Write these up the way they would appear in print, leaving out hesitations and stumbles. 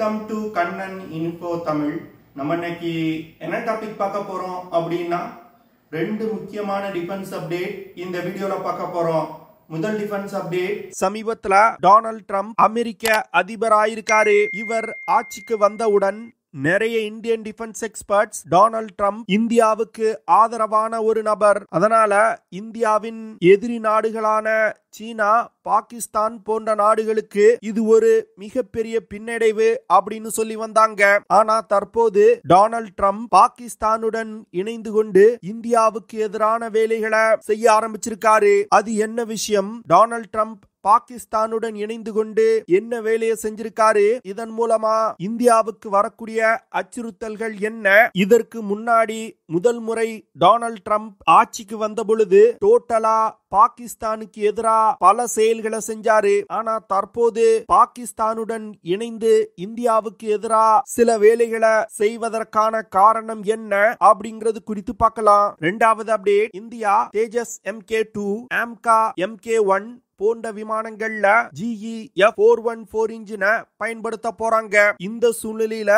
Welcome to Kannan info Tamil. நம்ம இன்னைக்கு என்ன டாபிக் பார்க்க போறோம் அப்படின்னா, ரெண்டு முக்கியமான டிஃபென்ஸ் அப்டேட் இந்த வீடியோல பார்க்க போறோம். முதல் டிஃபென்ஸ் அப்டேட், சமீபத்துல டொனால்ட் ட்ரம்ப் அமெரிக்க அதிபராயிருக்காரு. இவர் ஆட்சிக்கு வந்தவுடன் நிறைய Indian defence experts Donald Trump இந்தியாவுக்கு ஆதரவான ஒரு நபர், அதனால இந்தியாவின் எதிரி நாடுகளான சீனா, பாகிஸ்தான் போன்ற நாடுகளுக்கு இது ஒரு மிகப்பெரிய பின்னடைவு அப்படின்னு சொல்லி வந்தாங்க. ஆனா தற்போது டொனால்ட் ட்ரம்ப் பாகிஸ்தானுடன் இணைந்து கொண்டு இந்தியாவுக்கு எதிரான வேலைகளை செய்ய ஆரம்பிச்சிருக்காரு. அது என்ன விஷயம்? டொனால்ட் ட்ரம்ப் பாகிஸ்தானுடன் இணைந்து கொண்டு என்ன வேலையை செஞ்சிருக்காரு? இதன் மூலமா இந்தியாவுக்கு வரக்கூடிய அச்சுறுத்தல்கள் என்ன? இதற்கு முன்னாடி முதல் முறை டொனால்ட் ட்ரம்ப் ஆட்சிக்கு வந்த பொழுது டோட்டலா பாகிஸ்தானுக்கு எதிராக பல செயல்களை செஞ்சாரு. ஆனா தற்போது பாகிஸ்தானுடன் இணைந்து இந்தியாவுக்கு எதிராக சில வேலைகளை செய்வதற்கான காரணம் என்ன அப்படிங்கிறது குறித்து பார்க்கலாம். இரண்டாவது update, India Tejas MK2, AMCA MK1 போன்ற விமானங்கள்ல GE-F414 இன்ஜினை பயன்படுத்த போறாங்க. இந்த சூழ்நிலையில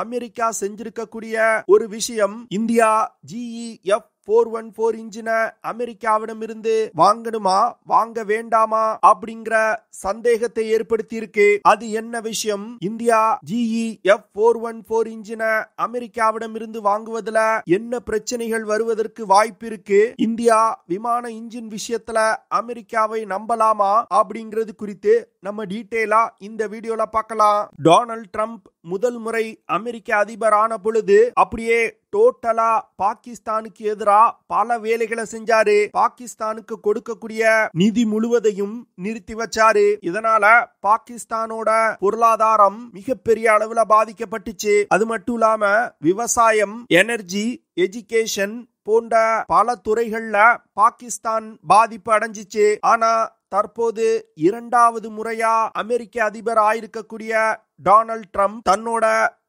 அமெரிக்கா செஞ்சிருக்கக்கூடிய ஒரு விஷயம், இந்தியா GE-F414 இன்ஜினை அமெரிக்காவிடம் இருந்து வாங்கணுமா வாங்க வேண்டாமா அப்படிங்கிற சந்தேகத்தை ஏற்படுத்தி இருக்கு. அது என்ன விஷயம்? இந்தியா GE-F414 இன்ஜினை அமெரிக்காவிடம் இருந்து வாங்குவதில் என்ன பிரச்சனைகள் வருவதற்கு வாய்ப்பு இருக்கு? இந்தியா விமான இன்ஜின் விஷயத்துல அமெரிக்காவை நம்பலாமா அப்படிங்கிறது குறித்து நம்ம டீடைலா இந்த வீடியோல பார்க்கலாம். டொனால்ட் ட்ரம்ப் முதல் முறை அமெரிக்க அதிபர் ஆன பொழுது அப்படியே டோட்டலா பாகிஸ்தானுக்கு எதிராக பல வேலைகளை செஞ்சாரு. பாகிஸ்தானுக்கு கொடுக்கக்கூடிய நிதி முழுவதையும் நிறுத்தி வச்சாரு. இதனால பாகிஸ்தானோட பொருளாதாரம் மிகப்பெரிய அளவுல பாதிக்கப்பட்டுச்சு. அது மட்டும் இல்லாம விவசாயம், எனர்ஜி, எஜுகேஷன் போன்ற பல துறைகள்ல பாகிஸ்தான் பாதிப்பு அடைஞ்சிச்சு. ஆனா தற்போது இரண்டாவது முறையா அமெரிக்க அதிபர் ஆயிருக்கக்கூடிய டொனால்ட் ட்ரம்ப் தன்னோட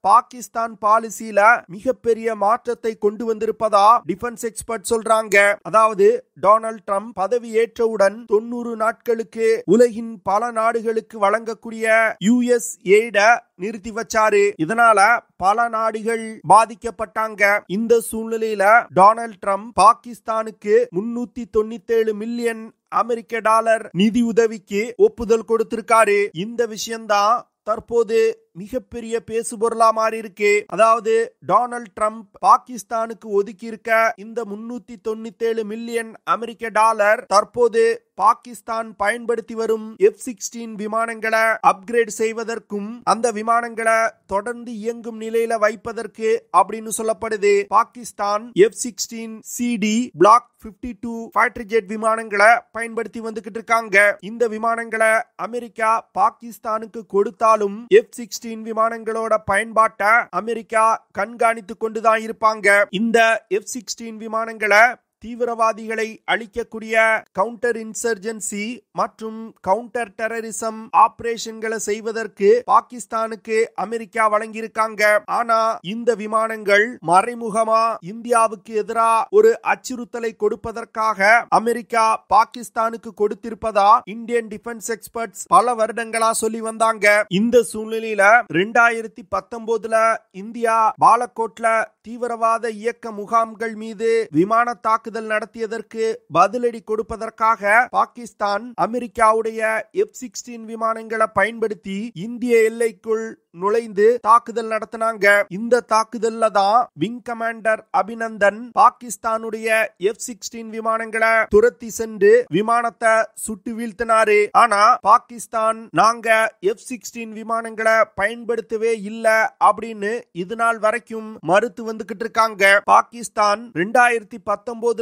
பாகிஸ்தான் பாலிசியில மிகப்பெரிய மாற்றத்தை கொண்டு வந்திருப்பதா டிஃபென்ஸ் எக்ஸ்பர்ட் சொல்றாங்க. அதாவது டொனால்ட் ட்ரம்ப் பதவி ஏற்றவுடன் 90 நாட்களுக்கு உலகின் பல நாடுகளுக்கு வழங்கக்கூடிய US எய்ட நிறுத்தி வச்சாரு. இதனால பல நாடுகள் பாதிக்கப்பட்டாங்க. இந்த சூழ்நிலையில டொனால்ட் ட்ரம்ப் பாகிஸ்தானுக்கு 397 மில்லியன் அமெரிக்க டாலர் நிதி உதவிக்கு ஒப்புதல் கொடுத்திருக்காரு. இந்த விஷயம்தான் தற்போது மிகப்பெரிய பேசுபொருளா மாறி இருக்கு. அதாவது டொனால்ட் ட்ரம்ப் பாகிஸ்தானுக்கு ஒதுக்கி இருக்க இந்த 397 மில்லியன் அமெரிக்க டாலர் தற்போது பாகிஸ்தான் பயன்படுத்தி வரும் F-16 விமானங்களை அப்கிரேட் செய்வதற்கும் அந்த விமானங்களை தொடர்ந்து இயங்கும் நிலையில வைப்பதற்கு அப்படின்னு சொல்லப்படுது. Pakistan F-16 CD Block 52 fighter jet விமானங்களை பயன்படுத்தி வந்துகிட்டு இருக்காங்க. இந்த விமானங்களை அமெரிக்கா பாகிஸ்தானுக்கு கொடுத்தாலும் F-16 விமானங்களோட பயன்பாட்டை அமெரிக்கா கண்காணித்து கொண்டுதான் இருப்பாங்க. இந்த F-16 விமானங்களை தீவிரவாதிகளை அழிக்கக்கூடிய கவுண்டர் இன்சர்ஜென்சி மற்றும் கவுண்டர் டெரரிசம் ஆபரேஷன்களை செய்வதற்கு பாகிஸ்தானுக்கு அமெரிக்கா வழங்கியிருக்காங்க. ஆனா இந்த விமானங்கள் மறைமுகமா இந்தியாவுக்கு எதிராக ஒரு அச்சுறுத்தலை கொடுப்பதற்காக அமெரிக்கா பாகிஸ்தானுக்கு கொடுத்திருப்பதா இந்தியன் டிஃபென்ஸ் எக்ஸ்பர்ட்ஸ் பல வருடங்களா சொல்லி வந்தாங்க. இந்த சூழ்நிலையில 2019 இந்தியா பாலக்கோட்ல தீவிரவாத இயக்க முகாம்கள் மீது விமான தாக்குதல் நடத்தியதற்கு பதிலடி கொடுப்பதற்காக பாகிஸ்தான் அமெரிக்காவுடைய F-16 விமானங்களை பயன்படுத்தி இந்திய எல்லைக்குள் நுழைந்து தாக்குதல் நடத்தினாங்க. இந்த தாக்குதல்ல தான் விங் கமாண்டர் அபிநந்தன் பாகிஸ்தானுடைய F-16 விமானங்களை துரத்தி சென்று விமானத்தை சுட்டு வீழ்த்தினாரு. ஆனா பாகிஸ்தான் நாங்க F-16 விமானங்களை பயன்படுத்தவே இல்ல அப்படின்னு இது நாள் வரைக்கும் மறுத்து வந்துகிட்டு இருக்காங்க. பாகிஸ்தான் 2019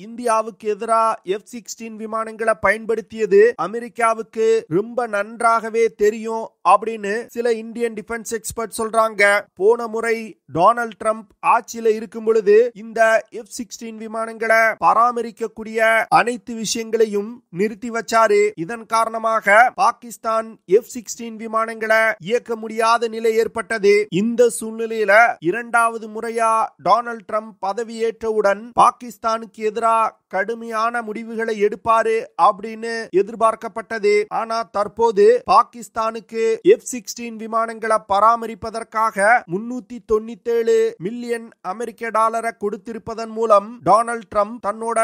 இந்தியாவுக்கு எதிராக F-16 விமானங்களை பயன்படுத்தியது அமெரிக்காவுக்கு ரொம்ப நன்றாகவே தெரியும் அப்படின்னு சில இந்தியன் டிஃபென்ஸ் எக்ஸ்பர்ட் சொல்றாங்க. போன முறை டொனால்ட் ட்ரம்ப் ஆட்சியில இருக்கும் பொழுது இந்த F-16 விமானங்களை பராமரிக்கக்கூடிய அனைத்து விஷயங்களையும் நிறுத்தி வச்சாரு. இதன் காரணமாக பாகிஸ்தான் F-16 விமானங்களை இயக்க முடியாத நிலை ஏற்பட்டது. இந்த சூழ்நிலையில இரண்டாவது முறையா டொனால்ட் ட்ரம்ப் பதவியேற்றவுடன் பாகிஸ்தான் பாகிஸ்தானுக்கு எதிராக கடுமையான முடிவுகளை எடுப்பாரு அப்படின்னு எதிர்பார்க்கப்பட்டது. ஆனா தற்போது பாகிஸ்தானுக்கு F-16 விமானங்களை பராமரிப்பதற்காக 397 மில்லியன் அமெரிக்க டாலரை கொடுத்திருப்பதன் மூலம் டொனால்ட் ட்ரம்ப் தன்னோட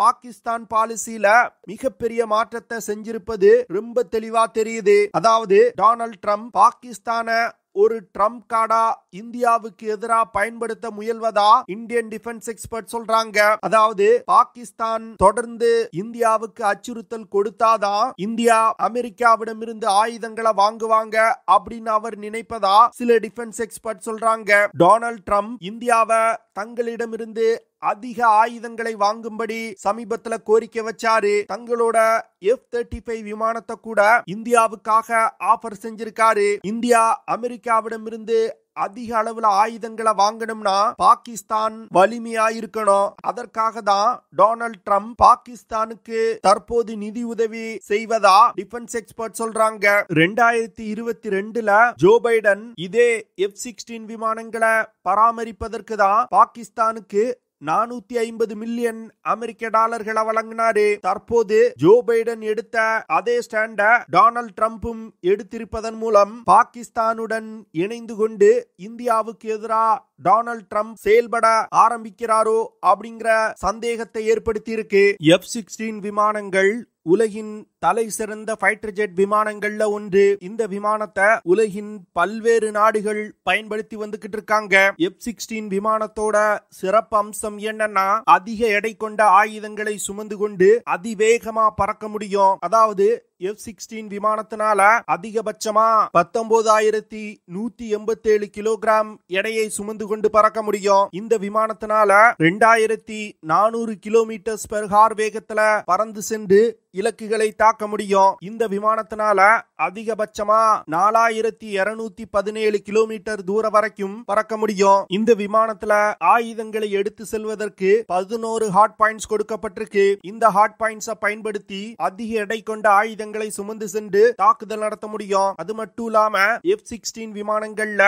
பாகிஸ்தான் பாலிசியில மிகப்பெரிய மாற்றத்தை செஞ்சிருப்பது ரொம்ப தெளிவா தெரியுது. அதாவது டொனால்ட் ட்ரம்ப் பாகிஸ்தான ஒரு ட்ரம்ப் கார்டா இந்தியாவுக்கு எதிராக பயன்படுத்த முயல்வதா இந்தியன் டிஃபென்ஸ் எக்ஸ்பர்ட் சொல்றாங்க. அதாவது பாகிஸ்தான் தொடர்ந்து இந்தியாவுக்கு அச்சுறுத்தல் கொடுத்தாதான் இந்தியா அமெரிக்காவிடமிருந்து ஆயுதங்களை வாங்குவாங்க அப்படின்னு அவர் நினைப்பதா சில டிஃபென்ஸ் எக்ஸ்பர்ட் சொல்றாங்க. டொனால்ட் ட்ரம்ப் இந்தியாவை தங்களிடமிருந்து அதிக ஆயுதங்களை வாங்கும்படி சமீபத்துல கோரிக்கை வச்சாரு. தங்களோட F-35 விமானத்தை கூட இந்தியாவுக்காக ஆஃபர் செஞ்சிருக்காரு. இந்தியா அமெரிக்காவிடமிருந்து அதிக அளவுல ஆயுதங்களை வாங்கணும்னா பாகிஸ்தான் வலிமையா இருக்கணும். அதற்காக தான் டொனால்ட் ட்ரம்ப் பாகிஸ்தானுக்கு தற்போது நிதி உதவி செய்வதா டிஃபென்ஸ் எக்ஸ்பர்ட் சொல்றாங்க. 2022ல ஜோ பைடன் இதே F-16 விமானங்களை பராமரிப்பதற்கு தான் பாகிஸ்தானுக்கு 450 மில்லியன் அமெரிக்க டாலர்களை வழங்கினாரு. தற்போது ஜோ பைடன் எடுத்த அதே ஸ்டாண்ட டொனால்ட் ட்ரம்பும் எடுத்திருப்பதன் மூலம் பாகிஸ்தானுடன் இணைந்து கொண்டு இந்தியாவுக்கு எதிராக டொனால்ட் ட்ரம்ப் செயல்பட ஆரம்பிக்கிறாரோ அப்படிங்கிற சந்தேகத்தை ஏற்படுத்தி இருக்கு. F-16 விமானங்கள் உலகின் தலை சிறந்த ஃபைட்டர் ஜெட் விமானங்கள்ல ஒன்று. இந்த விமானத்தை உலகின் பல்வேறு நாடுகள் பயன்படுத்தி வந்துகிட்டு இருக்காங்க. F-16 விமானத்தோட சிறப்பு அம்சம் என்னன்னா அதிக எடை கொண்ட ஆயுதங்களை சுமந்து கொண்டு அதிவேகமா பறக்க முடியும். அதாவது F-16 விமானத்தினால அதிகபட்சமா 19,187 கிலோகிராம் எடையை சுமந்து கொண்டு பறக்க முடியும். இந்த விமானத்தினால 2,400 கிலோமீட்டர் பெர் ஹார் வேகத்துல பறந்து சென்று இலக்குகளை தாக்க முடியும். இந்த விமானத்தினால அதிகபட்சமா 4,217 கிலோமீட்டர் தூரம் வரைக்கும் பறக்க முடியும். இந்த விமானத்துல ஆயுதங்களை எடுத்து செல்வதற்கு 11 ஹாட் பாயிண்ட்ஸ் கொடுக்கப்பட்டிருக்கு. இந்த ஹாட் பாயிண்ட்ஸை பயன்படுத்தி அதிக எடை கொண்ட ஆயுதங்களை சுமந்து சென்று தாக்குதல் நடத்த முடியும். அது மட்டும் இல்லாம F-16 விமானங்கள்ல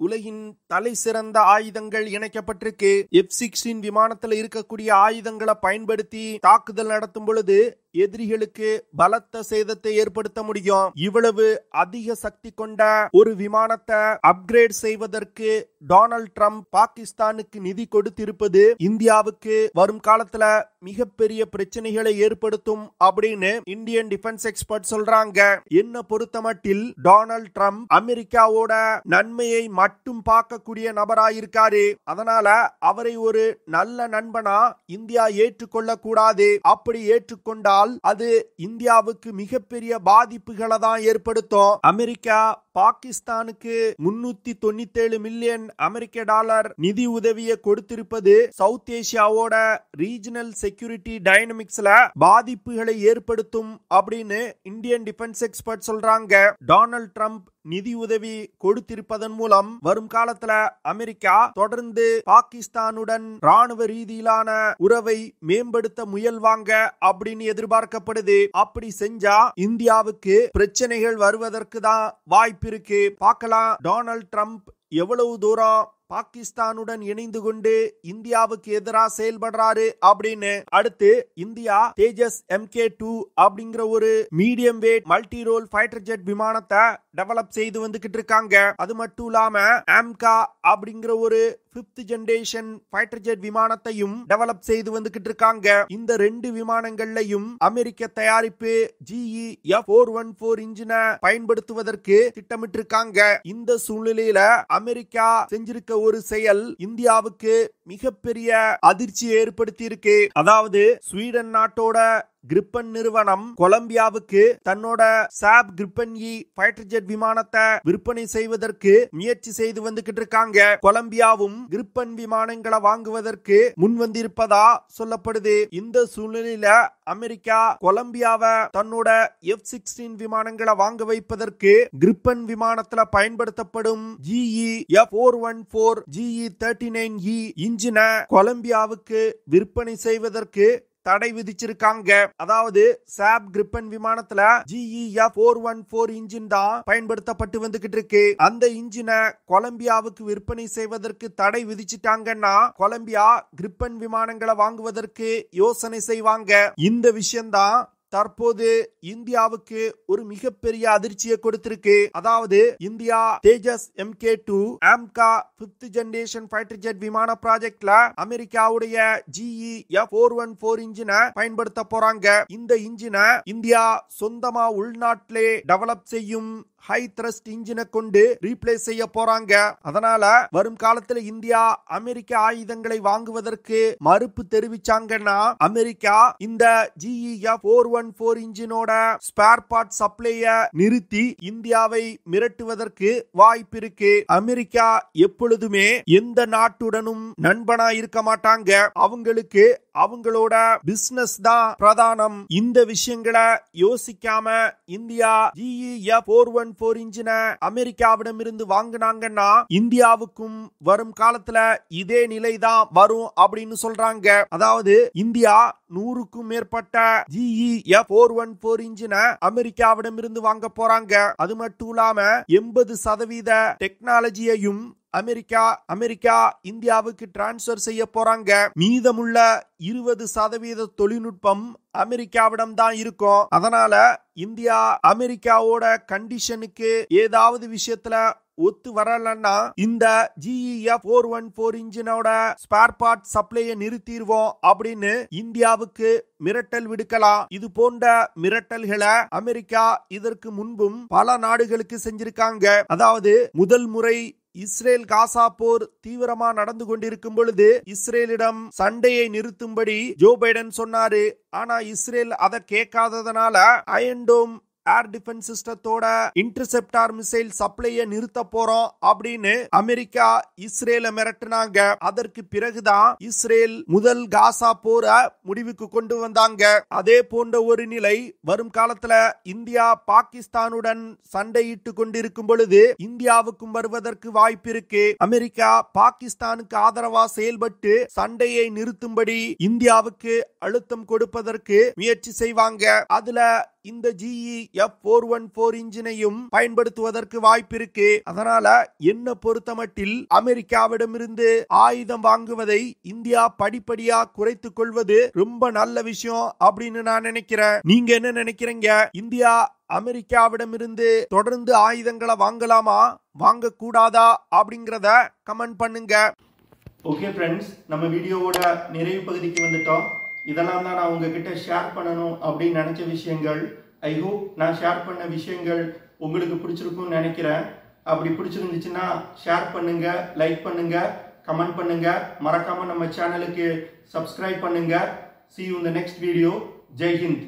உலகின் தலை சிறந்த ஆயுதங்கள் இணைக்கப்பட்டிருக்கு. F-16 விமானத்தில் இருக்கக்கூடிய ஆயுதங்களை பயன்படுத்தி தாக்குதல் நடத்தும் பொழுது எதிரிகளுக்கு பலத்த சேதத்தை ஏற்படுத்த முடியும். இவ்வளவு அதிக சக்தி கொண்ட ஒரு விமானத்தை அப்கிரேட் செய்வதற்கு டொனால்ட் ட்ரம்ப் பாகிஸ்தானுக்கு நிதி கொடுத்திருப்பது இந்தியாவுக்கு வரும் காலத்துல மிகப்பெரிய பிரச்சனைகளை ஏற்படுத்தும் அப்படின்னு இந்தியன் டிஃபென்ஸ் எக்ஸ்பர்ட் சொல்றாங்க. என்ன பொறுத்தமட்டில் டொனால்ட் ட்ரம்ப் அமெரிக்காவோட நன்மையை மட்டும் பார்க்கக்கூடிய நபராயிருக்காரு. அதனால அவரை ஒரு நல்ல நண்பனா இந்தியா ஏற்றுக்கொள்ள கூடாது. அப்படி ஏற்றுக்கொண்டால் அது இந்தியாவுக்கு மிகப்பெரிய பாதிப்புகளை தான் ஏற்படுத்தும். அமெரிக்கா பாகிஸ்தானுக்கு 397 மில்லியன் அமெரிக்க டாலர் நிதி உதவியை கொடுத்திருப்பது சவுத் ஏசியாவோட ரீஜனல் செக்யூரிட்டி டைனமிக்ஸ்ல பாதிப்புகளை ஏற்படுத்தும் அப்படின்னு இந்தியன் டிஃபென்ஸ் எக்ஸ்பர்ட் சொல்றாங்க. டொனால்ட் ட்ரம்ப் நிதி உதவி கொடுத்திருப்பதன் மூலம் வரும் காலத்துல அமெரிக்கா தொடர்ந்து பாகிஸ்தானுடன் ராணுவ ரீதியிலான உறவை மேம்படுத்த முயல்வாங்க அப்படின்னு எதிர்பார்க்கப்படுது. அப்படி செஞ்சா இந்தியாவுக்கு பிரச்சனைகள் வருவதற்கு தான் வாய்ப்பு இருக்கு. பார்க்கலாம் டொனால்ட் ட்ரம்ப் எவ்வளவு தூரம் பாகிஸ்தானுடன் இணைந்து கொண்டு இந்தியாவுக்கு எதிராக செயல்படுறாரு அப்படின்னு. அடுத்து இந்தியா தேஜஸ் MK2 அப்படிங்கிற ஒரு medium weight multi role fighter jet விமானத்தை டெவலப் செய்து வந்துகிட்டு இருக்காங்க. அது மட்டும் இல்லாம AMCA அப்படிங்கிற ஒரு 5th ஜெனரேஷன் ஃபைட்டர் ஜெட் விமானத்தையும் டெவலப் செய்து வந்துகிட்டு இருக்காங்க. இந்த 2 விமானங்கள்லையும் அமெரிக்க தயாரிப்பு GE F414 இன்ஜினை பயன்படுத்துவதற்கு திட்டமிட்டிருக்காங்க. இந்த சூழ்நிலையில அமெரிக்கா செஞ்சிருக்க ஒரு செயல் இந்தியாவுக்கு மிகப்பெரிய அதிர்ச்சியை ஏற்படுத்தி இருக்கு. அதாவது ஸ்வீடன் நாட்டோட கிரிப்பன் நிறுவனம் கொலம்பியாவுக்கு தன்னோட சாப் கிரிப்பன் ஃபைட்டர் ஜெட் விமானத்தை விற்பனை செய்வதற்கு முயற்சி செய்து வந்துகிட்டு இருக்காங்க. கொலம்பியாவும் கிரிப்பன் விமானங்களை வாங்குவதற்கு முன் வந்திருப்பதா சொல்லப்படுது. இந்த சூழ்நிலையில அமெரிக்கா கொலம்பியாவை தன்னோட F-16 விமானங்களை வாங்க வைப்பதற்கு கிரிப்பன் விமானத்துல பயன்படுத்தப்படும் GE F414 GE39E இன்ஜினை கொலம்பியாவுக்கு விற்பனை செய்வதற்கு தடை விதிச்சிருக்காங்க. அதாவது சாப் கிரிப்பன் விமானத்துல GEF 414 இன்ஜின் தான் பயன்படுத்தப்பட்டு வந்துகிட்டு இருக்கு. அந்த இன்ஜினை கொலம்பியாவுக்கு விற்பனை செய்வதற்கு தடை விதிச்சிட்டாங்கன்னா கொலம்பியா கிரிப்பன் விமானங்களை வாங்குவதற்கு யோசனை செய்வாங்க. இந்த விஷயம்தான் தற்போது இந்தியாவுக்கு ஒரு மிகப்பெரிய அதிர்ச்சியை கொடுத்திருக்கு. அதாவது India Tejas MK2 AMCA 5th generation fighter jet விமான ப்ராஜெக்ட்ல அமெரிக்காவுடைய GEF 414 இன்ஜினை பயன்படுத்த போறாங்க. இந்த இன்ஜினை இந்தியா சொந்தமா உள்நாட்டிலே டெவலப் செய்யும் ஹை த்ரஸ்ட் இன்ஜினை கொண்டு ரீப்ளேஸ் செய்ய போறாங்க. அதனால வரும் காலத்துல இந்தியா அமெரிக்க ஆயுதங்களை வாங்குவதற்கு மறுப்பு தெரிவிச்சாங்கன்னா அமெரிக்கா இந்த GEF 414 இன்ஜினோட ஸ்பேர் பார்ட் சப்ளைய நிறுத்தி இந்தியாவை மிரட்டுவதற்கு வாய்ப்பு இருக்கு. அமெரிக்கா எப்பொழுதுமே எந்த நாட்டுடனும் நண்பனா இருக்க மாட்டாங்க. அவங்களுக்கு அவங்களோட பிசினஸ் தான் பிரதானம். இந்த விஷயங்களை யோசிக்காம இந்தியா GEF 414 இன்ஜினை அமெரிக்காவிடம் இருந்து வாங்கினாங்கன்னா இந்தியாவுக்கும் வரும் காலத்துல இதே நிலைதான் வரும் அப்படின்னு சொல்றாங்க. அதாவது இந்தியா 100க்கும் மேற்பட்ட GEF 414 இன்ஜினை அமெரிக்காவிடம் இருந்து வாங்க போறாங்க. அது மட்டும் இல்லாம 80% டெக்னாலஜியையும் அமெரிக்கா இந்தியாவுக்கு டிரான்ஸ்பர் செய்ய போறாங்க. மீதமுள்ள 20% தொழில்நுட்பம் அமெரிக்காவிடம் தான் இருக்கும். அதனால இந்தியா அமெரிக்காவோட கண்டிஷனுக்கு ஏதாவது விஷயத்துல ஒத்து வரலன்னா இந்த GEF 414 இன்ஜினோட ஸ்பேர் பார்ட் சப்ளையை நிறுத்திடுவோம் அப்படின்னு இந்தியாவுக்கு மிரட்டல் விடுக்கலாம். இது போன்ற மிரட்டல்களை அமெரிக்கா இதற்கு முன்பும் பல நாடுகளுக்கு செஞ்சிருக்காங்க. அதாவது முதல் முறை இஸ்ரேல் காசா போர் தீவிரமா நடந்து கொண்டிருக்கும் பொழுது இஸ்ரேலிடம் சண்டையை நிறுத்தும்படி ஜோ பைடன் சொன்னாரு. ஆனா இஸ்ரேல் அதை கேட்காததுனால அயன் டோம் ஏர் டிஃபென்ஸ் சிஸ்டத்தோட இன்டர்செப்டார் மிசைல் சப்ளையை நிறுத்த போறோம் அப்படின்னு அமெரிக்கா இஸ்ரேலை மிரட்டினாங்க. அதற்கு பிறகுதான் இஸ்ரேல் முதல் காசா போரை முடிவுக்கு கொண்டு வந்தாங்க. அதே போன்ற ஒரு நிலை வரும் காலத்துல இந்தியா பாகிஸ்தானுடன் சண்டையிட்டு கொண்டிருக்கும் பொழுது இந்தியாவுக்கும் வருவதற்கு வாய்ப்பு இருக்கு. அமெரிக்கா பாகிஸ்தானுக்கு ஆதரவா செயல்பட்டு சண்டையை நிறுத்தும்படி இந்தியாவுக்கு அழுத்தம் கொடுப்பதற்கு முயற்சி செய்வாங்க. அதுல இந்த GEF 414 இன்ஜினையும் பயன்படுத்துவதற்கு வாய்ப்பு இருக்கு. அதனால என்ன பொறுத்தமட்டில் அமெரிக்காவிடமிருந்து ஆயுதம் வாங்குவதை இந்தியா படிப்படியா குறைத்துக் கொள்வது ரொம்ப நல்ல விஷயம் அப்படின்னு நான் நினைக்கிறேன். நீங்க என்ன நினைக்கிறீங்க? இந்தியா அமெரிக்காவிடமிருந்து தொடர்ந்து ஆயுதங்களை வாங்கலாமா வாங்க கூடாதா அப்படிங்கறத கமெண்ட் பண்ணுங்க. ஓகே ஃப்ரெண்ட்ஸ், நம்ம வீடியோவோட நிறைவு பகுதிக்கு வந்துட்டோம். இதெல்லாம் தான் நான் உங்ககிட்ட ஷேர் பண்ணணும் அப்படின்னு நினைச்ச விஷயங்கள். ஐ ஹோப் நான் ஷேர் பண்ண விஷயங்கள் உங்களுக்கு பிடிச்சிருக்கும்னு நினைக்கிறேன். அப்படி பிடிச்சிருந்துச்சுன்னா ஷேர் பண்ணுங்க, லைக் பண்ணுங்க, கமெண்ட் பண்ணுங்க. மறக்காம நம்ம சேனலுக்கு சப்ஸ்கிரைப் பண்ணுங்க. See you in the next video. Jai Hind.